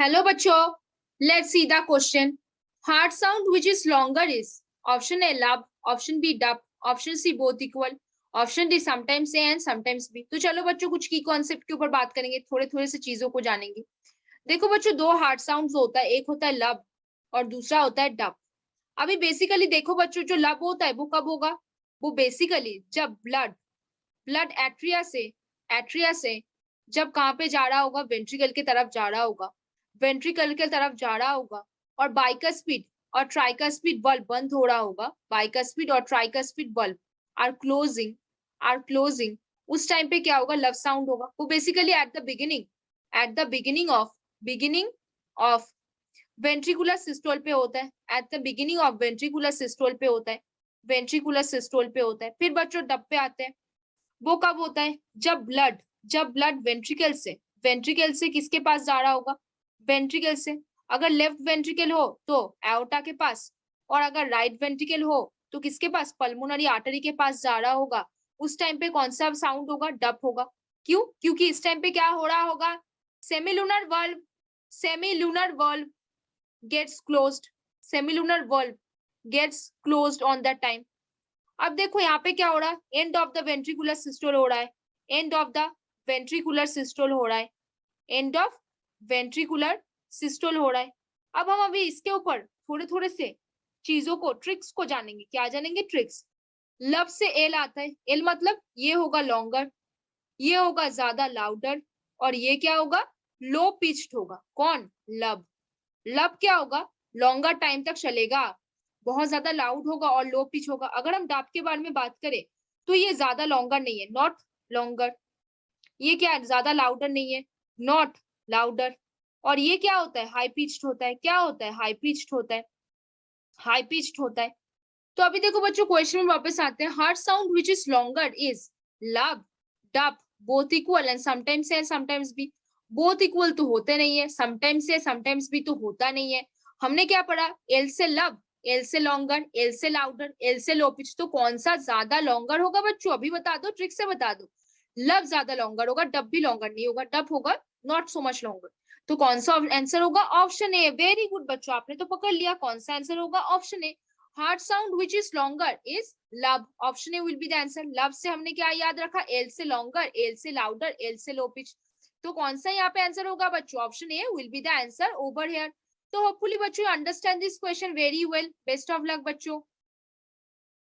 Hello बच्चों, let's see the question. Hard sound which is longer is option A lub, option B dub, option C both equal, option D sometimes A and sometimes B. तो चलो बच्चों, कुछ की concept के ऊपर बात करेंगे, थोड़े थोड़े से चीजों को जानेंगे. देखो बच्चों, दो हार्ड साउंड्स होता है, एक होता है लब और दूसरा होता है डब. अभी बेसिकली देखो बच्चों, जो लब होता है वो कब होगा? वो बेसिकली जब ब्लड ब्लड एट्रिया से जब कहाँ पे जा रहा होगा, वेंट्रिकल की तरफ जा रहा होगा, वेंट्रिकल की तरफ जा रहा होगा और बाइकस्पिड और ट्राइकस्पिड बल्ब बंद हो रहा होगा. बाइकस्पिड और ट्राइकस्पिड बल्ब आर क्लोजिंग. उस टाइम पे क्या होगा? लव साउंड होगा. वो basically at the beginning of ventricular systole पे होता है. At the beginning of ventricular systole पे होता है. फिर बच्चों डब पे आते हैं. वो कब होता है? जब ब्लड वेंट्रिकल से किसके पास जा रहा होगा? वेंट्रिकल से. अगर लेफ्ट वेंट्रिकल हो तो एओर्टा के पास, और अगर राइट वेंट्रिकल हो तो किसके पास? पल्मोनरी आर्टरी के पास जा रहा होगा. उस टाइम पे कौन सा साउंड होगा? डब होगा. क्यों? क्योंकि इस टाइम पे क्या हो रहा होगा? Semilunar valve gates closed. Semilunar valve gates closed on that time. अब देखो यहाँ पे क्या हो रहा है? End of the ventricular systole हो रहा है. End of the ventricular systole हो रहा है. एंड ऑफ वेंट्रिकुलर सिस्टोल हो रहा है. अब हम अभी इसके ऊपर थोड़े थोड़े से चीजों को, ट्रिक्स को जानेंगे. क्या जानेंगे? ट्रिक्स. लब से एल आता है. एल मतलब ये होगा लॉन्गर, ये होगा ज्यादा लाउडर, और ये क्या होगा? लो पिच्ड होगा. कौन? लब. लब क्या होगा? लॉन्गर टाइम तक चलेगा, बहुत ज्यादा लाउड होगा और लो पिच होगा. अगर हम डब के बारे में बात करें तो ये ज्यादा लॉन्गर नहीं है, नॉट लॉन्गर. ये क्या है? ज्यादा लाउडर नहीं है, नॉट लाउडर. और ये क्या होता है? हाई पिच्ड होता है. क्या होता है? हाई पिच्ड होता है. हाई पिच्ड होता है. तो अभी देखो बच्चों, क्वेश्चन में वापस आते हैं. Hard sound which is longer is lub, dub, both equal and sometimes A sometimes B. Both equal तो होते नहीं है, समटाइम्स है समटाइम्स बी तो होता नहीं है. हमने क्या पढ़ा? एल से लब, एल से लॉन्गर, एल से लाउडर, एल से लो पिच. तो कौन सा ज्यादा लॉन्गर होगा बच्चों? अभी बता दो, ट्रिक से बता दो. लब ज्यादा लॉन्गर होगा, डब भी लॉन्गर नहीं होगा. डब होगा नॉट सो मच लॉन्गर. तो कौन सा आंसर होगा? ऑप्शन ए. वेरी गुड बच्चों, आपने तो पकड़ लिया. कौन सा आंसर होगा? Option A. Hard sound which is longer is lub. Option A will be the answer. Lub से हमने क्या याद रखा? एल से लॉन्गर, एल से लाउडर, एल से लो पिच. तो कौन सा यहाँ पे आंसर होगा बच्चों? Option A will be the answer over here. तो होपफुली बच्चों understand this question very well. Best of luck बच्चों.